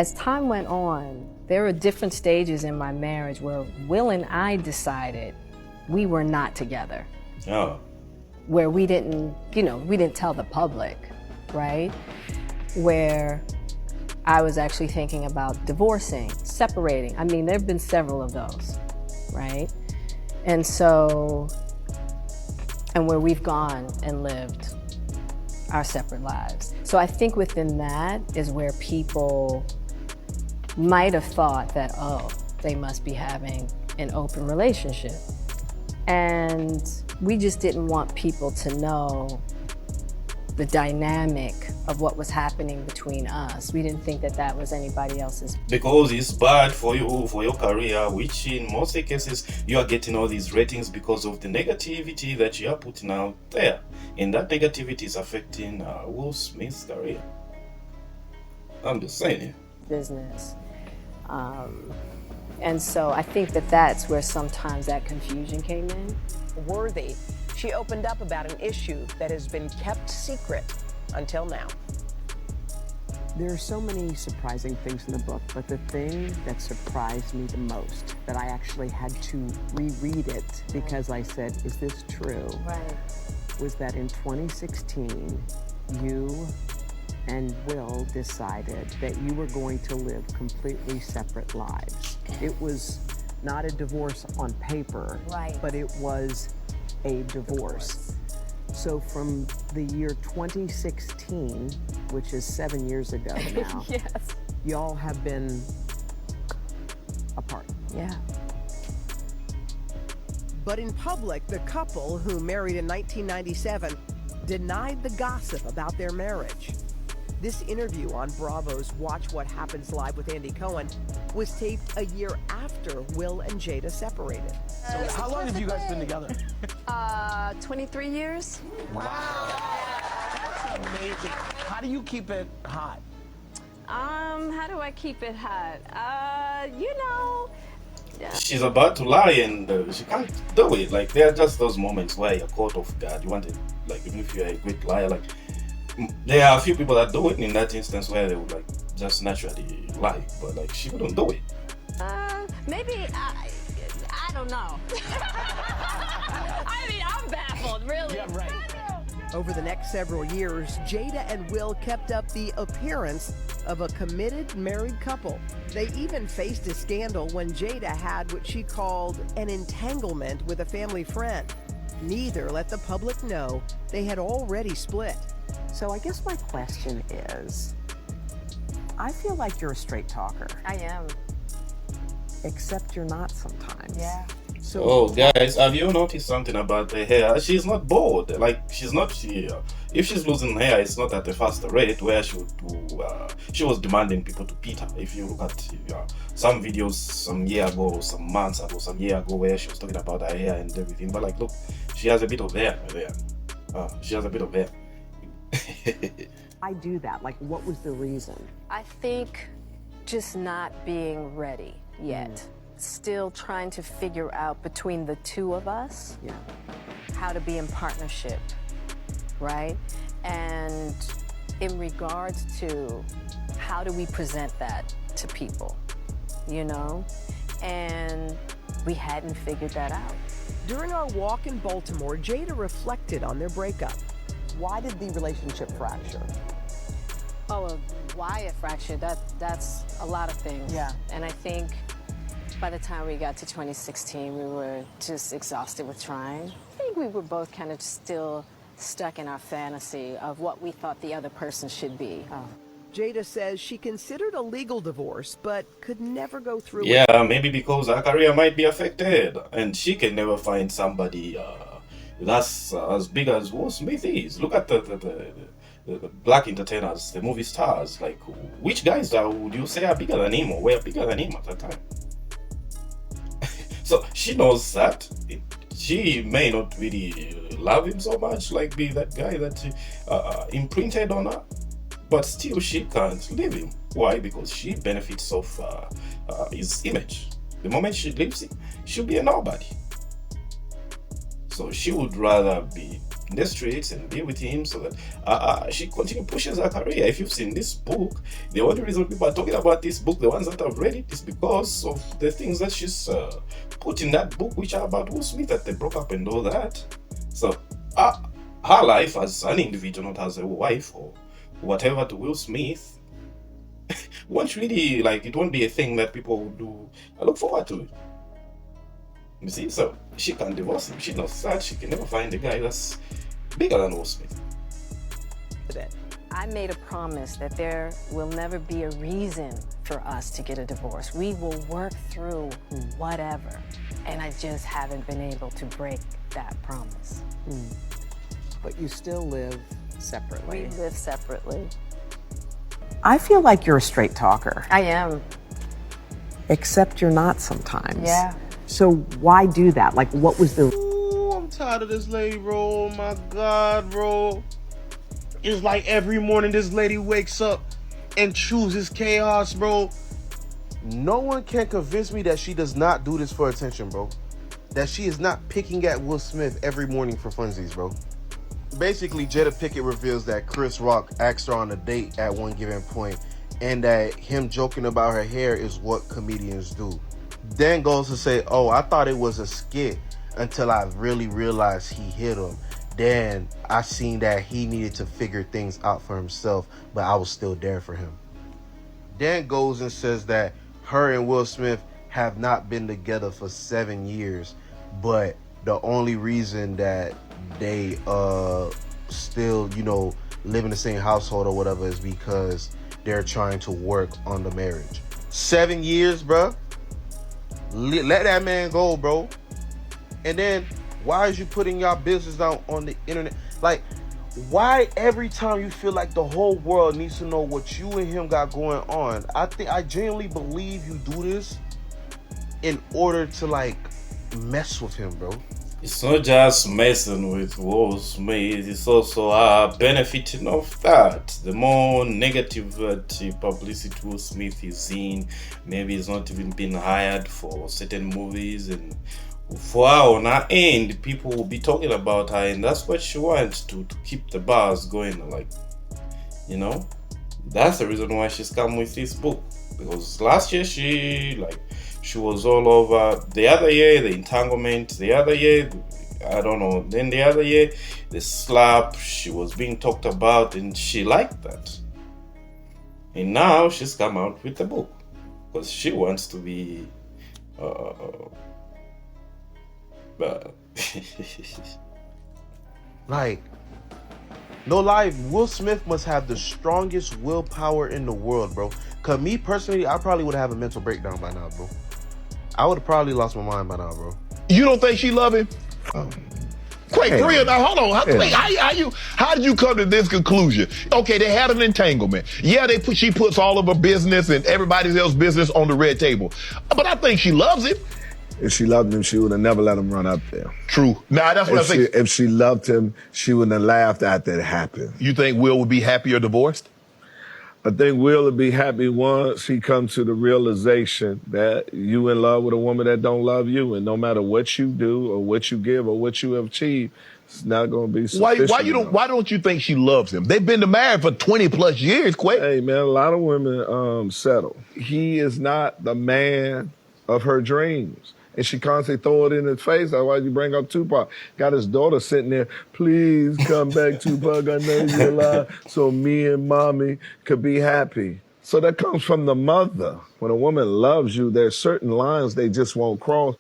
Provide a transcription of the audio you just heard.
As time went on, there were different stages in my marriage where Will and I decided we were not together. Oh. Where we didn't, we didn't tell the public, right? Where I was actually thinking about divorcing, separating. I mean, there have been several of those, right? And so, and where we've gone and lived our separate lives. So I think within that is where people might have thought that, oh, they must be having an open relationship. And we just didn't want people to know the dynamic of what was happening between us. We didn't think that that was anybody else's. Because it's bad for you, for your career, which in most cases you are getting all these ratings because of the negativity that you are putting out there. And that negativity is affecting Will Smith's career. I'm just saying. Business. And so I think that that's where sometimes that confusion came in. Worthy, she opened up about an issue that has been kept secret until now. There are so many surprising things in the book, but the thing that surprised me the most, that I actually had to reread it because I said, is this true? Right. Was that in 2016, you and Will decided that you were going to live completely separate lives. It was not a divorce on paper, Right. but it was a divorce. So from the year 2016, which is 7 years ago now, Yes. y'all have been apart. Yeah. But in public, the couple, who married in 1997, denied the gossip about their marriage. This interview on Bravo's Watch What Happens Live with Andy Cohen was taped a year after Will and Jada separated. So how long have you guys been together? 23 years. Wow. That's amazing. How do you keep it hot? How do I keep it hot? Yeah. She's about to lie and she can't do it. Like, there are just those moments where you're caught off guard. You want it, like, even if you're a great liar, like, there are a few people that do it in that instance where they would, like, just naturally lie, but, like, she wouldn't do it. Maybe, I don't know. I mean, I'm baffled, really. Yeah, right. Over the next several years, Jada and Will kept up the appearance of a committed married couple. They even faced a scandal when Jada had what she called an entanglement with a family friend. Neither let the public know they had already split. So I guess my question is, I feel like you're a straight talker, I am. except you're not sometimes. Yeah. So Oh, guys, have you noticed something about the hair? She's not bald. Like, she's not. If she's losing hair, it's not at a faster rate where she was demanding people to beat her. If you look at some videos some year ago, some months ago, some year ago, where she was talking about her hair and everything. But, like, look, she has a bit of hair there. She has a bit of hair. I do that. Like, what was the reason? I think just not being ready yet. Still trying to figure out between the two of us Yeah. how to be in partnership, right? And in regards to how do we present that to people, And we hadn't figured that out. During our walk in Baltimore, Jada reflected on their breakup. Why did the relationship fracture? Oh, why it fractured, that's a lot of things. Yeah. And I think by the time we got to 2016, we were just exhausted with trying. I think we were both kind of still stuck in our fantasy of what we thought the other person should be. Jada says she considered a legal divorce, but could never go through Yeah, it. maybe because her career might be affected, and she can never find somebody that's as big as Will Smith is. Look at the black entertainers, the movie stars. Like, which guys would you say are bigger than him or were bigger than him at that time? So she knows that she may not really love him so much, like be that guy that imprinted on her, but still she can't leave him. Why? Because she benefits of his image. The moment she leaves him, she'll be a nobody. So she would rather be in the streets and be with him, so that she continue pushes her career. If you've seen this book, the only reason people are talking about this book, the ones that have read it, is because of the things that she's put in that book, which are about Will Smith, that they broke up and all that. So her life as an individual, not as a wife or whatever, to Will Smith, won't really, like, it won't be a thing that people will do. I look forward to it. You see, so she can divorce him. She knows that she can never find a guy that's bigger than Will Smith. I made a promise that there will never be a reason for us to get a divorce. We will work through whatever. And I just haven't been able to break that promise. But you still live separately. We live separately. I feel like you're a straight talker, I am. except you're not sometimes. Yeah. So why do that? Like, what was the... Ooh, I'm tired of this lady, bro. Oh my God, bro. It's like every morning this lady wakes up and chooses chaos, bro. No one can convince me that she does not do this for attention, bro. That she is not picking at Will Smith every morning for funsies, bro. Basically, Jada Pinkett reveals that Chris Rock asked her on a date at one given point, and that him joking about her hair is what comedians do. Then goes to say, oh, I thought it was a skit until I really realized he hit him. Then I seen that he needed to figure things out for himself, but I was still there for him. Then goes and says that her and Will Smith have not been together for 7 years, but the only reason that they still, you know, live in the same household or whatever is because they're trying to work on the marriage. 7 years, bro. Let that man go, bro. And then why is you putting your business out on the internet? Like, why every time you feel like the whole world needs to know what you and him got going on? I genuinely believe you do this in order to, like, mess with him, bro. It's not just messing with Will Smith, it's also benefiting of that. The more negative publicity Will Smith is in, maybe he's not even been hired for certain movies, and for her on her end, people will be talking about her, and that's what she wants, to keep the bars going, like, you know. That's the reason why she's come with this book, because last year she was all over. The other year, the entanglement. The other year, I don't know. Then the other year, the slap. She was being talked about, and she liked that. And now she's come out with the book because she wants to be. Like, no lie, Will Smith must have the strongest willpower in the world, bro. Cause me personally, I probably would have a mental breakdown by now, bro. I would have probably lost my mind by now, bro. You don't think she love him? Wait, Hey. Korea, now hold on. Yeah. Wait, how did you come to this conclusion? Okay, they had an entanglement. Yeah, she puts all of her business and everybody else's business on the red table. But I think she loves him. If she loved him, she would have never let him run up there. True. Nah, that's what I think. If she loved him, she wouldn't have laughed after it happened. You think Will would be happier divorced? I think Will would be happy once he comes to the realization that you in love with a woman that don't love you, and no matter what you do or what you give or what you have achieved, it's not going to be sufficient. Why don't you think she loves him? They've been married for 20 plus years, Quake. Hey man, a lot of women settle. He is not the man of her dreams. And she constantly throw it in his face. That's why you bring up Tupac. Got his daughter sitting there, please come back, Tupac, I know you're alive, so me and mommy could be happy. So that comes from the mother. When a woman loves you, there's certain lines they just won't cross.